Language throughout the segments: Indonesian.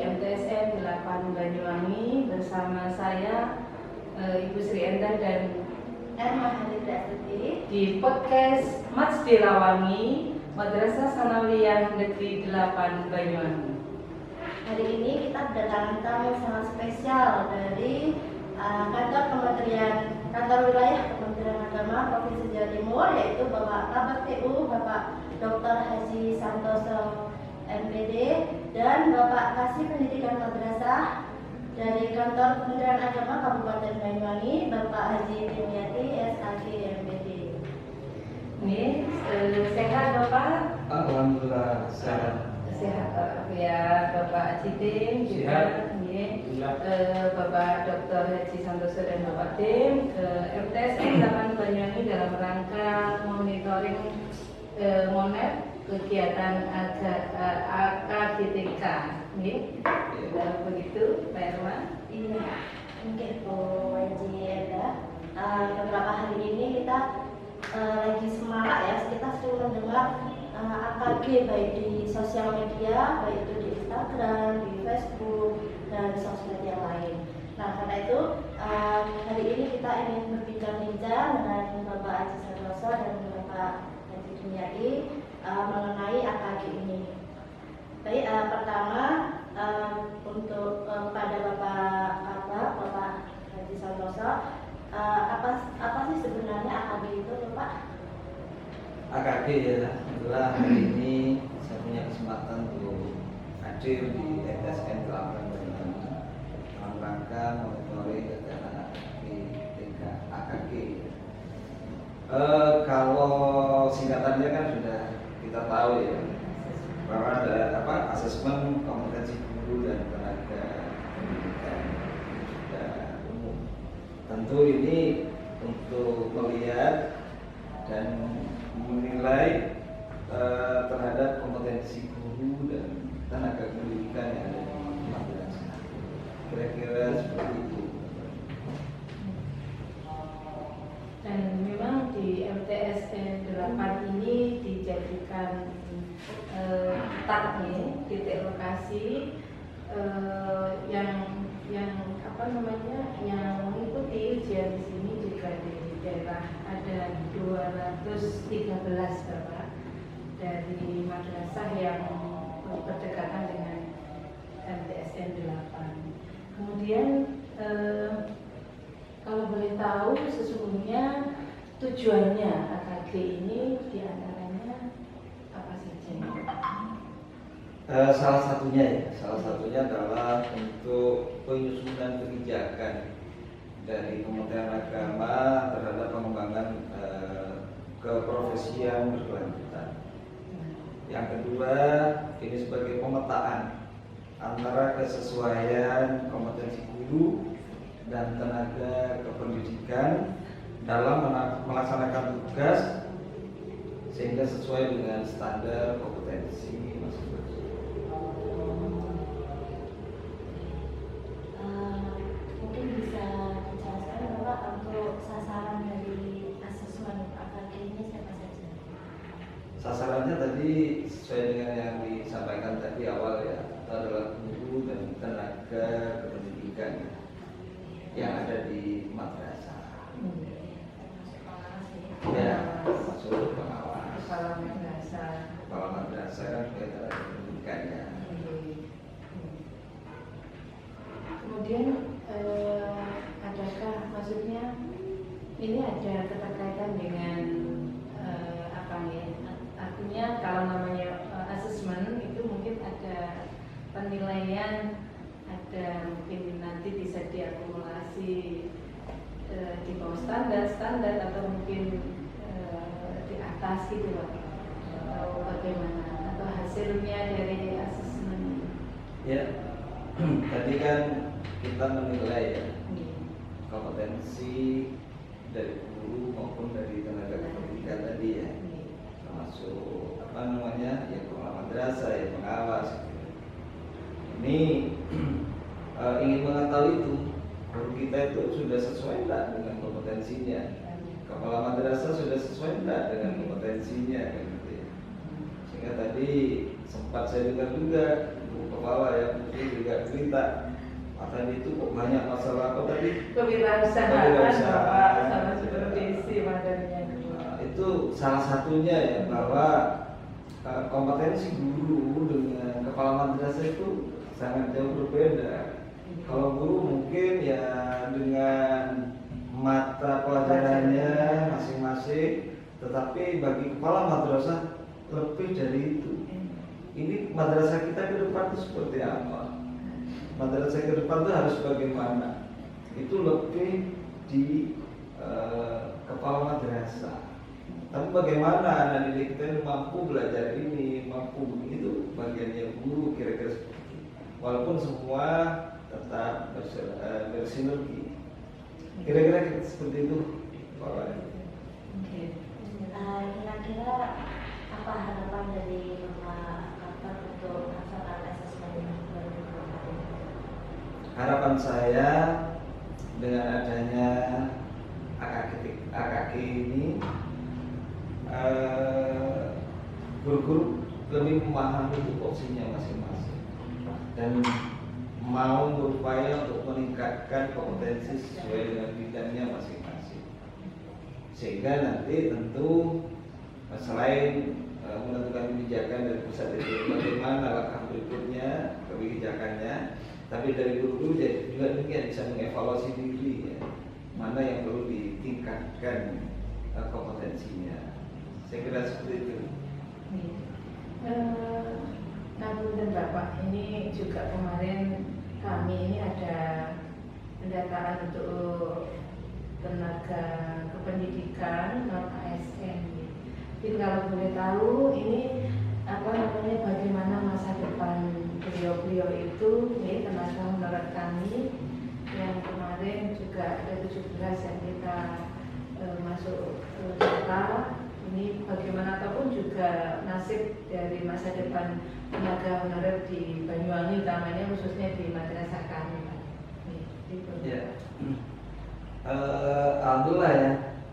MTSN 8 Banyuwangi bersama saya Ibu Sri Endah dan di podcast Masjid Lawangi Madrasah Sanawiyah Negeri 8 Banyuwangi. Hari ini kita kedatangan tamu sangat spesial dari kantor wilayah Kementerian Agama Provinsi Jawa Timur, yaitu Bapak Kabak TU, Bapak Dr. Haji Santoso MPD, dan Bapak Kasih Pendidikan Madrasah dari Kantor Kementerian Agama Kabupaten Banyuwangi, Bapak Haji Dimyati SAG MPD. Ini sehat Bapak? Alhamdulillah sehat. Sehat ya Bapak Haji Tim juga. Bapak Dr. Haji Santoso dan Bapak Tim MTSN 8 Banyuwangi dalam rangka monitoring monet kegiatan AKGTK. Begitu Pak Irwan? Iya, mungkin Bu Haji Eda. Beberapa hari ini kita lagi semangat ya, kita sering mendengar AKG baik di sosial media, baik itu di Instagram, di Facebook, dan sosmed yang lain. Nah, karena itu hari ini kita ingin berbincang-bincang dengan Bapak Haji Santoso dan Bapak Haji Dimyati mengenai AKG ini. Baik, pertama untuk pada Bapak Haji Santoso, apa sih sebenarnya AKG itu, Bapak? AKG ya, alhamdulillah hari ini saya punya kesempatan untuk hadir di MTSN 8 Banyuwangi dalam rangka monitoring kegiatan AKG. Kalau singkatannya kan sudah kita tahu ya, bahwa ada asesmen kompetensi guru dan tenaga pendidikan sudah umum. Tentu ini untuk melihat dan menilai terhadap kompetensi guru dan tenaga pendidikan yang ada di madrasah. Kira-kira seperti itu. Dan memang di MTSN 8 ini dijadikan titik lokasi yang mengikuti ujian di sini juga di daerah ada 213 Bapak dari madrasah yang berdekatan dengan MTSN 8. Kemudian kalau boleh tahu sesungguhnya tujuannya AKG ini diantaranya apa saja? Salah satunya adalah untuk penyusunan kebijakan dari Kementerian Agama terhadap pengembangan keprofesian berkelanjutan. Yang kedua, ini sebagai pemetaan antara kesesuaian kompetensi guru dan tenaga kependidikan dalam melaksanakan tugas sehingga sesuai dengan standar kompetensi masing-masing. Mungkin bisa dijelaskan Bapak untuk sasaran dari asesmen AKG ini siapa saja? Sasarannya tadi sesuai dengan yang disampaikan tadi awal ya, itu adalah guru dan tenaga kependidikan yang ada di madrasah. Ya, masuk pengawas. Kepala madrasah. Kepala madrasah kan sebagai tenaga pendidikan ya. Kemudian adakah maksudnya ini ada keterkaitan dengan artinya kalau namanya asesmen itu mungkin ada penilaian, ada mungkin nanti bisa diakumulasi di bawah standar atau mungkin di atas gitu Pak, atau bagaimana, atau hasilnya dari asesmen. Ya, tadi kan kita menilai ya kompetensi dari guru maupun dari tenaga pendidikan tadi ya, termasuk ya kepala madrasah, ya pengawas. Ini ingin mengetahui itu guru kita itu sudah sesuai enggak dengan kompetensinya, kepala madrasah sudah sesuai enggak dengan kompetensinya kan gitu ya. Sehingga tadi sempat saya dengar juga kepala ya, mungkin juga cerita tadi itu kok banyak masalah apa tadi? Kewirausahaan Kewirausahaan. Bapak sama supervisi materinya. Itu salah satunya ya, bahwa kompetensi guru dengan kepala madrasah itu sangat jauh berbeda. Kalau guru mungkin ya dengan mata pelajarannya masing-masing, tetapi bagi kepala madrasah lebih dari itu. Ini madrasah kita ke depan itu seperti apa? Madrasah ke depan itu harus bagaimana? Itu lebih di kepala madrasah. Tapi bagaimana anak didik kita ini mampu belajar ini, mampu begitu, bagiannya guru kira-kira seperti itu. Walaupun semua tetap bersinergi. Kira-kira seperti itu, Pak Wali. Kira-kira apa harapan dari Bapak Kapten untuk pelaksanaan asesmen 2020? Harapan saya dengan adanya AKK ini, guru-guru lebih memahami tupoksinya masing-masing dan mau berupaya untuk meningkatkan kompetensi sesuai dengan bidangnya masing-masing, sehingga nanti tentu selain menentukan kebijakan dari pusat itu bagaimana langkah berikutnya kebijakannya, tapi dari guru-guru juga mungkin bisa mengevaluasi diri ya, mana yang perlu ditingkatkan kompetensinya. Saya kira seperti itu. Dan Bapak, ini juga kemarin kami ini ada pendataan untuk tenaga kependidikan non ASN. Jadi kalau boleh tahu ini bagaimana masa depan beliau-beliau itu, ini tenaga honorer kami yang kemarin juga ada 17 yang kita masuk data. Ini bagaimana ataupun juga nasib dari masa depan tenaga honorer di Banyuwangi, utamanya khususnya di madrasah kami, Pak. Ya, alhamdulillah ya,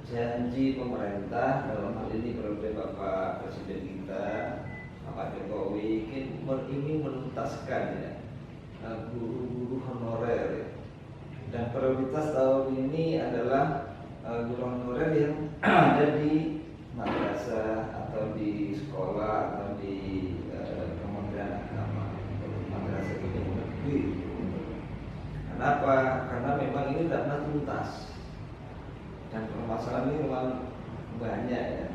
janji pemerintah dalam hal ini periode Bapak Presiden kita, Pak Jokowi, ingin menuntaskan ya guru-guru honorer ya. Dan prioritas tahun ini adalah guru honorer yang ada di madrasah atau di sekolah atau di Kementerian Agama, madrasah di negeri. Kenapa? Karena memang ini tidak pernah tuntas dan permasalahan ini memang banyak ya,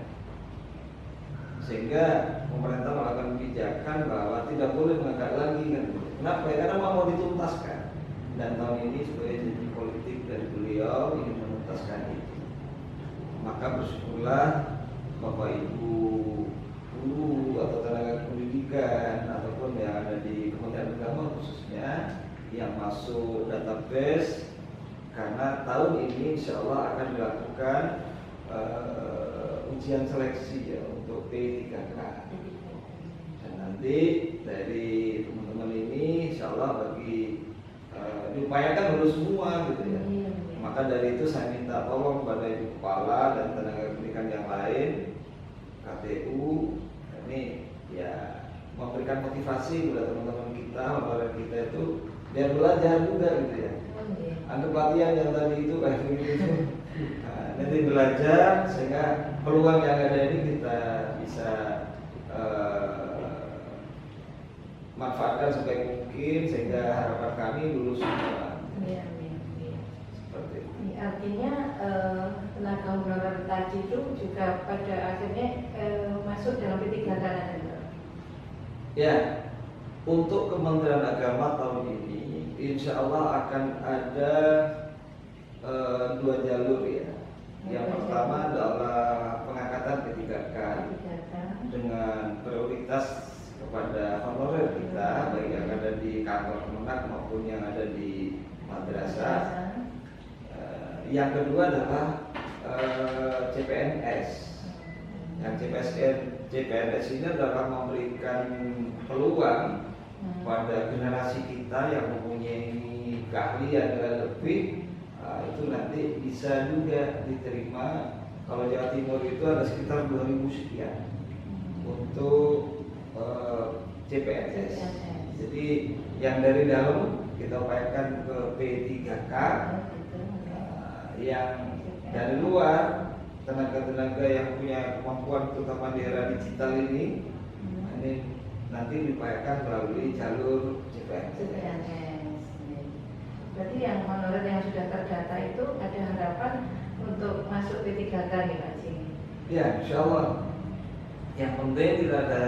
sehingga pemerintah melakukan kebijakan bahwa tidak boleh mengangkat lagi kan. Kenapa? Ya, karena mau dituntaskan, dan tahun ini sebagai janji politik dari beliau ingin menuntaskan itu. Maka bersyukurlah Bapak Ibu guru atau tenaga pendidikan ataupun yang ada di Kementerian Agama khususnya yang masuk database, karena tahun ini insya Allah akan dilakukan ujian seleksi ya untuk P3K, dan nanti dari teman-teman ini insya Allah bagi diupayakan lulus semua gitu ya. Maka dari itu saya minta tolong pada ibu kepala dan tenaga pendidikan yang lain, KTU ini ya memberikan motivasi kepada teman-teman kita, honorer kita itu biar belajar juga gitu ya. Anggap latihan yang tadi itu kayak begitu. Nah, nanti belajar sehingga peluang yang ada ini kita bisa manfaatkan sebaik mungkin, sehingga harapan kami lulus semua. Seperti itu. Artinya tenaga honorer tadi itu juga pada akhirnya masuk dalam P3K kan? Ya, untuk Kementerian Agama tahun ini insya Allah akan ada 2 jalur ya. Yang pertama adalah pengangkatan P3K dengan prioritas kepada honorer kita, baik yang ada di kantor Kemenak maupun yang ada di madrasah. Yang kedua adalah CPNS. Yang CPNS ini adalah memberikan peluang pada generasi kita yang mempunyai keahlian dan lebih, itu nanti bisa juga diterima. Kalau Jawa Timur itu ada sekitar 2000 sekian untuk CPNS. Jadi yang dari dalam kita upayakan ke P3K, yang dari luar tenaga-tenaga yang punya kemampuan terutama di era digital ini nanti diupayakan melalui jalur CPNS. Berarti yang honorer yang sudah terdata itu ada harapan untuk masuk P3K nih Pak Cing? Ya, insya Allah. Yang penting tidak ada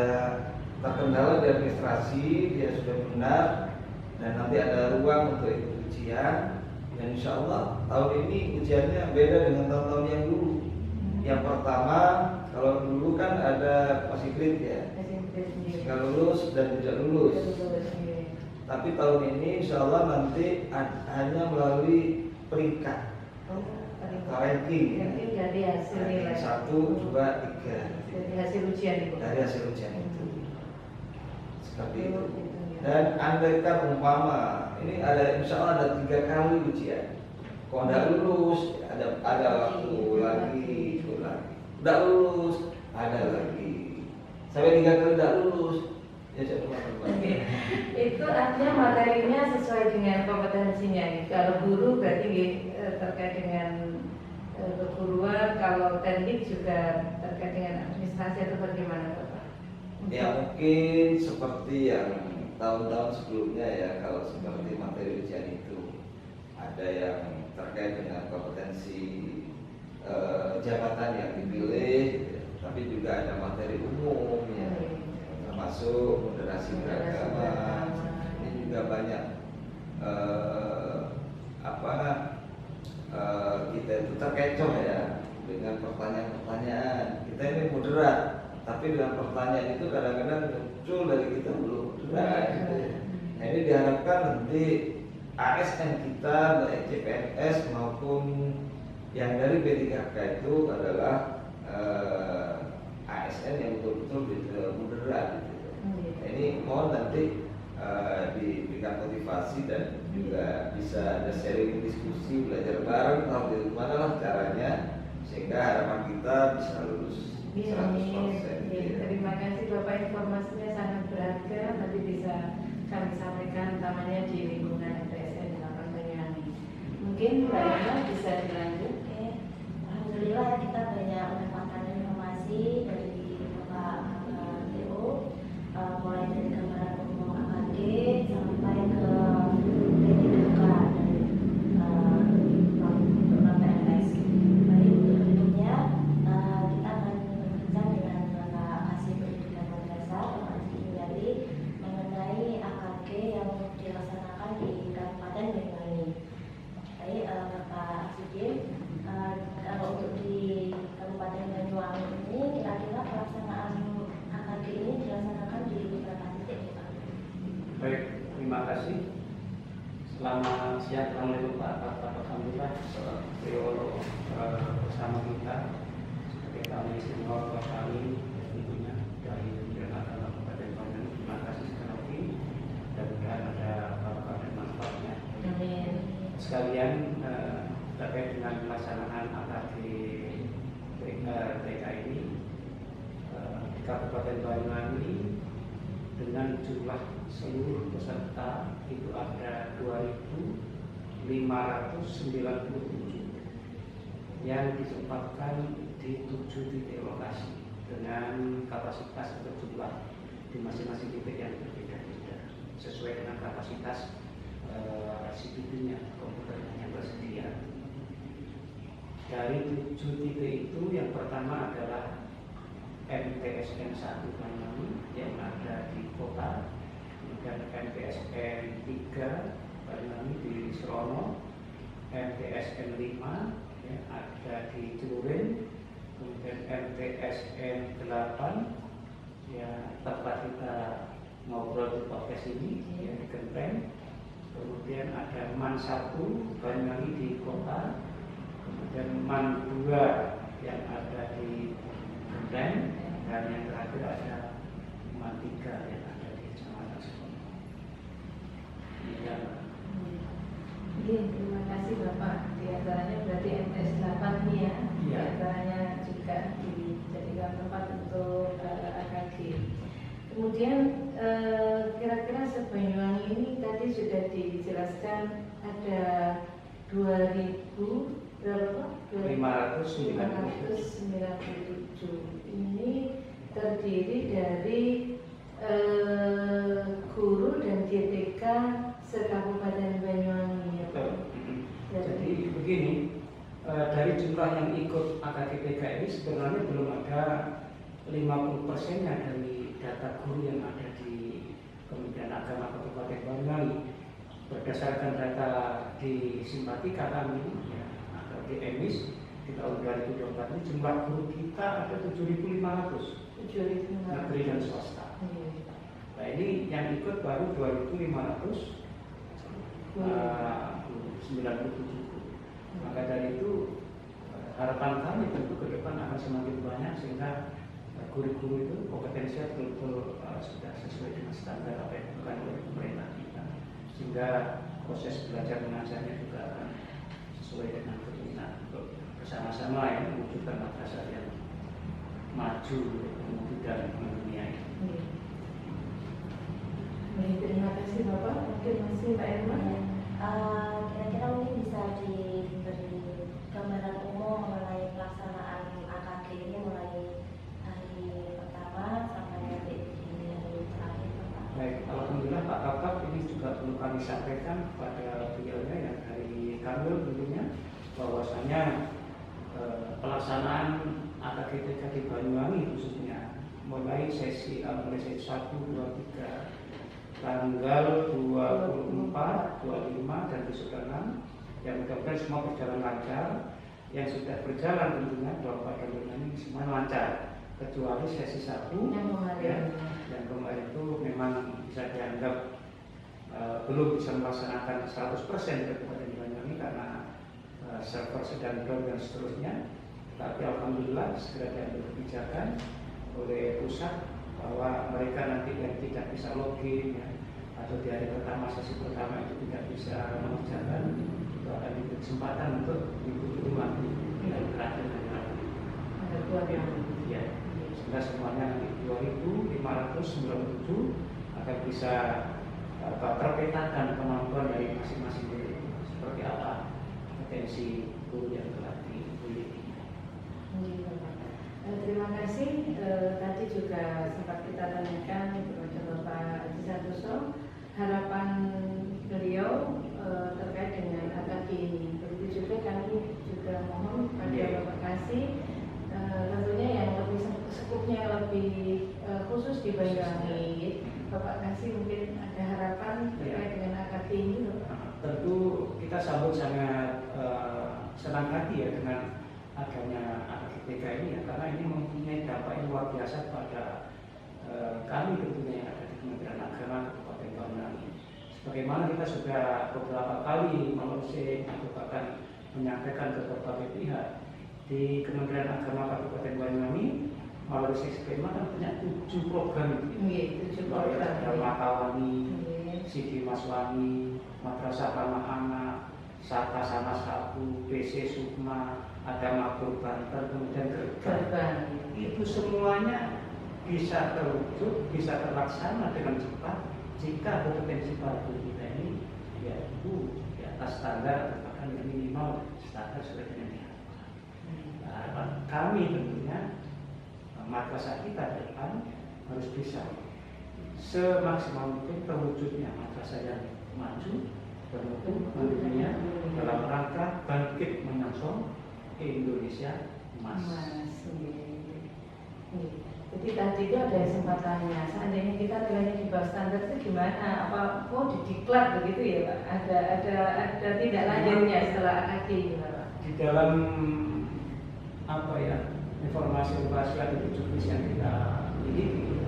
terkendala di administrasi, dia sudah benar, dan nanti ada ruang untuk ikut ujian. Dan insya Allah tahun ini ujiannya beda dengan tahun-tahun yang dulu. Yang pertama, kalau dulu kan ada masih grid ya, jika lulus dan tidak lulus. Tapi tahun ini insya Allah nanti hanya melalui peringkat ranking ya. Dari hasil nilai 1, 2, 3. Dari hasil ujian itu. Dari hasil ujian itu. Seperti itu. Dan andaikan umpama ini ada insya Allah ada 3 kali ujian. Kalau tidak lulus ada waktu lagi, tidak lulus ada lagi. Sampai 3 kali tidak lulus. Ya, itu artinya materinya sesuai dengan kompetensinya. Kalau guru berarti terkait dengan keguruan, kalau teknik juga terkait dengan administrasi atau bagaimana Bapak? Ya mungkin seperti yang tahun-tahun sebelumnya ya, kalau seperti materi ujian itu ada yang terkait dengan kompetensi jabatan yang dipilih, tapi juga ada materi umum ya, termasuk moderasi beragama. Ini juga banyak kita itu terkecoh ya dengan pertanyaan-pertanyaan. Kita ini moderat, tapi dengan pertanyaan itu kadang-kadang muncul dari kita belum moderat gitu ya. Nah, ini diharapkan nanti ASN kita baik CPNS maupun yang dari P3K itu adalah ASN yang betul-betul moderat gitu. Nah, ini mohon nanti diberikan motivasi dan juga bisa ada sharing diskusi, belajar bareng tahu dari mana lah caranya sehingga harapan kita bisa lulus 100%. Terima kasih Bapak, informasinya sangat berharga, nanti bisa kami sampaikan utamanya di lingkungan MTSN 8 Banyuwangi. Mungkin Mbak Yana bisa dilanjut. Oke. Alhamdulillah kita banyak mendapatkan informasi dari Bapak Theo, mulai dari gambaran umum AKG sampai ke P3K dan program PNS. Baik, untuk berikutnya kita akan berbincang dengan Bapak Kasih Pendidikan Madrasah Bapak Haji Yali mengenai AKG yang dilaksanakan di Kabupaten Banyuwangi. Baik, Bapak Haji, kalau untuk di Kabupaten Banyuwangi ini kira-kira pelaksanaan AKG ini dilaksanakan di beberapa titik ya Pak? Baik, terima kasih. Selamat siang, Assalamualaikum Pak. Alhamdulillah beliau bersama kita sebagai kami senior kami tentunya dari Jakarta Kabupaten Banyuwangi. Terima kasih sekali lagi dan mudah-mudahan ada barokah dan manfaatnya. Amin. Sekalian terkait dengan pelaksanaan AKG TK ini di Kabupaten Banyuwangi dengan jumlah seluruh peserta itu ada 2.597 yang ditempatkan di 7 titik lokasi dengan kapasitas atau jumlah di masing-masing titik yang berbeda-beda sesuai dengan kapasitas CCTV-nya, komputer yang tersedia. Dari 7 titik itu yang pertama adalah MTSN 1 Banyuwangi yang ada di kota, kemudian MTSN 3 Banyuwangi di Serono, MTSN 5 yang ada di Celurin, kemudian MTSN 8 ya tempat kita ngobrol di podcast ini ya, di Genteng. Kemudian ada MAN 1 Banyuwangi di kota, kemudian MAN 2 yang ada di Genteng, dan yang terakhir ada MAN 3 yang ada di Kecamatan Sekolah. Terima kasih Bapak. Di antaranya berarti MTS 8 ini ya. Di antaranya juga dijadikan tempat untuk AKG. Kemudian kira-kira Banyuwangi ini tadi sudah dijelaskan ada 2.000 berapa? 597. Ini terdiri dari guru dan DTK se-Kabupaten Banyuwangi. Ya, Pak? Jadi begini, dari jumlah yang ikut AKKPK ini sebenarnya belum ada 50%-nya dari data guru yang ada di Kementerian Agama Kabupaten Banyuwangi. Berdasarkan data di Simpatika kami ya, atau di EMIS di tahun 2024 ini jumlah guru kita ada 7.500 negeri dan swasta. Nah ini yang ikut baru 2.597 guru. Maka dari itu harapan kami tentu ke depan akan semakin banyak sehingga guru-guru itu kompetensinya betul-betul sudah sesuai dengan standar apa yang dilakukan oleh pemerintah kita, sehingga proses belajar mengajarnya juga akan sesuai dengan keinginan untuk bersama-sama ya mewujudkan madrasah yang maju dan mendunia ini. Terima kasih Bapak. Mungkin masih Mbak Irma. Kira-kira mungkin bisa diberi gambaran umum mengenai pelaksanaan AKG ini mulai hari pertama sampai nanti di hari terakhir, Bapak. Baik, alhamdulillah Pak Kakak ini juga perlu kami sampaikan kepada beliaunya yang dari Kamil tentunya bahwasanya pelaksanaan AKG di Banyuwangi khususnya mulai sesi 1, 2, 3 tanggal 24, 25 dan besok 6 yang mudah-mudahan semua berjalan lancar. Yang sudah berjalan tentunya 24 dan ini semua lancar kecuali sesi 1 yang kemarin itu memang bisa dianggap belum bisa melaksanakan 100% Kabupaten Banyuwangi karena server sedang down dan seterusnya. Tapi alhamdulillah segera diambil kebijakan oleh pusat bahwa mereka nanti yang tidak bisa login ya, atau di hari pertama sesi pertama itu tidak bisa mengerjakan itu akan diberi kesempatan untuk diikuti ulang dan terakhir ya, sehingga semuanya nanti 2.597 akan bisa terpetakan kemampuan dari masing-masing guru seperti apa potensi guru yang telah dimiliki. Terima kasih. Tadi juga sempat kita tanyakan kepada Bapak Haji Santoso harapan beliau terkait dengan AKG ini. Begitu juga kami juga mohon kepada Bapak Kasih tentunya yang lebih sekupnya lebih khusus di Banyuwangi. Bapak Kasih mungkin ada harapan terkait dengan AKG ini, Bapak? Tentu kita sambut sangat senang hati ya dengan adanya AKG ini ya, karena ini mempunyai dampak yang luar biasa pada kami tentunya yang ada di Kementerian Agama Kabupaten Banyuwangi. Sebagaimana kita sudah beberapa kali melalui atau bahkan menyampaikan ke berbagai pihak di Kementerian Agama Kabupaten Banyuwangi melalui skema kan punya 7 program gitu. 7 program. Ada Makawani, Sidi Maswani, Madrasah Ramah Anak, Saka Sama Satu, BC Sukma, ada Makhluk Banter, kemudian Gerbang. Itu semuanya bisa terwujud, bisa terlaksana dengan cepat jika kompetensi para guru kita ini yaitu di atas standar bahkan minimal standar sesuai dengan diharapkan. Harapan kami tentunya madrasah kita ke depan harus bisa semaksimal mungkin terwujudnya madrasah yang maju bermutu mendunia dalam rangka bangkit menyongsong Indonesia emas. Jadi tadi itu ada kesempatannya. Seandainya kita nilainya di bawah standar itu gimana? Apa mau didiklat begitu ya Pak? Ada tidak lanjutnya setelah AKG ini Pak? Di dalam apa ya informasi atau jurnalis yang kita miliki,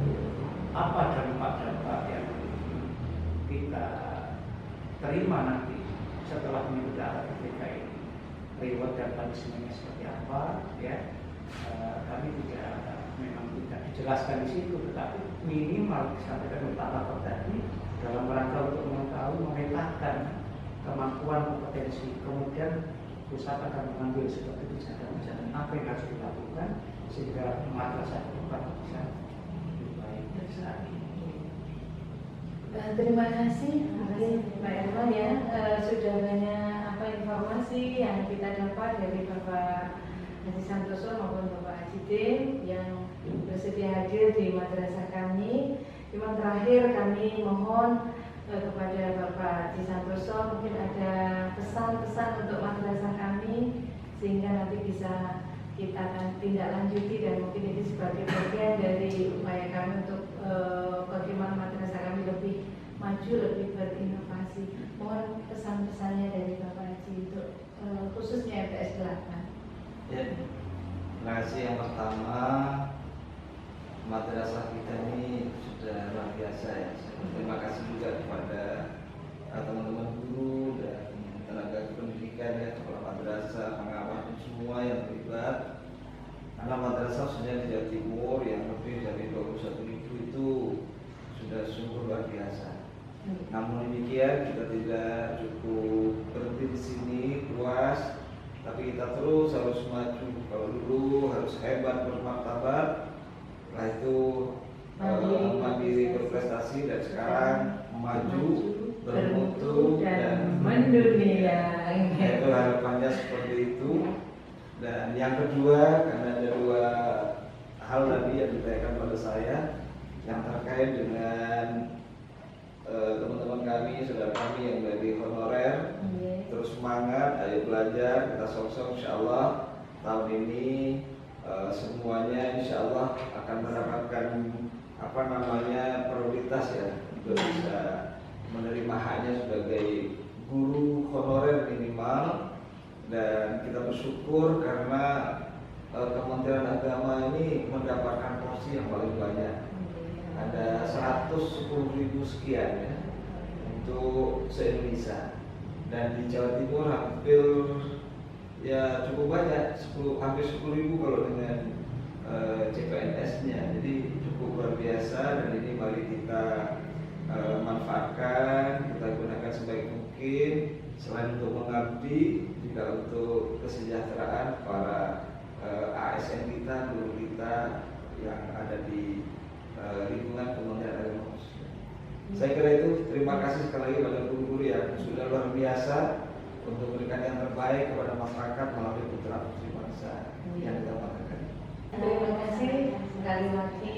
apa dampak-dampak yang kita terima nanti setelah mengikuti AKG ini, reward dan punishment-nya seperti apa ya, kami memang tidak dijelaskan di situ, tetapi minimal disampaikan oleh Pak Kapolri tadi dalam rangka untuk mengetahui memetakan kemampuan kompetensi, kemudian pusat akan mengambil seperti kebijakan apa yang harus dilakukan sehingga madrasah depan bisa lebih baik dari saat ini. Terima kasih Mbak Erma ya, sudah banyak informasi yang kita dapat dari Bapak Haji Santoso maupun Bapak Haji Tim yang bersedia hadir di madrasah kami. Cuma terakhir kami mohon kepada Bapak Haji Santoso mungkin ada pesan-pesan untuk madrasah kami sehingga nanti bisa kita akan tindak lanjuti dan mungkin ini sebagai bagian dari upaya kami untuk bagaimana madrasah kami lebih maju, lebih berinovasi. Mohon pesan-pesannya dari Bapak Haji untuk khususnya MTS 8. Ya, terima kasih. Yang pertama, madrasah kita ini sudah luar biasa ya. Terima kasih juga kepada teman-teman guru dan tenaga kependidikan ya, kepala madrasah, pengawas dan semua yang terlibat. Karena madrasah sebenarnya di Jawa Timur yang lebih dari 21.000 itu sudah sungguh luar biasa. Namun demikian kita tidak cukup berhenti di sini luas, tapi kita terus harus maju. Kalau dulu harus hebat bermartabat, setelah itu mandiri berprestasi, dan sekarang maju bermutu dan mendunia. Itu harapannya seperti itu. Dan yang kedua, karena ada dua hal tadi yang ditanyakan pada saya yang terkait dengan teman-teman kami, saudara kami yang dari honorer, terus semangat, ayo belajar, kita sok-sok insyaallah tahun ini semuanya insyaallah akan mendapatkan prioritas ya untuk bisa menerima haknya sebagai guru honorer minimal. Dan kita bersyukur karena Kementerian Agama ini mendapatkan porsi yang paling banyak. Ada 110.000 sekian ya untuk se-Indonesia, dan di Jawa Timur hampir ya cukup banyak, hampir 10.000 kalau dengan CPNS-nya. Jadi cukup luar biasa, dan ini mari kita manfaatkan, kita gunakan sebaik mungkin selain untuk mengabdi juga untuk kesejahteraan para ASN kita, guru kita yang ada di lingkungan Kementerian Agama. Saya kira itu. Terima kasih sekali lagi pada guru-guru yang sudah luar biasa untuk memberikan yang terbaik kepada masyarakat melalui putra putri bangsa yang kita banggakan. Terima kasih sekali lagi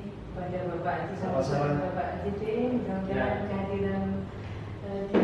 kepada Bapak Haji sama Bapak Haji Tim. Mudah-mudahan kehadiran di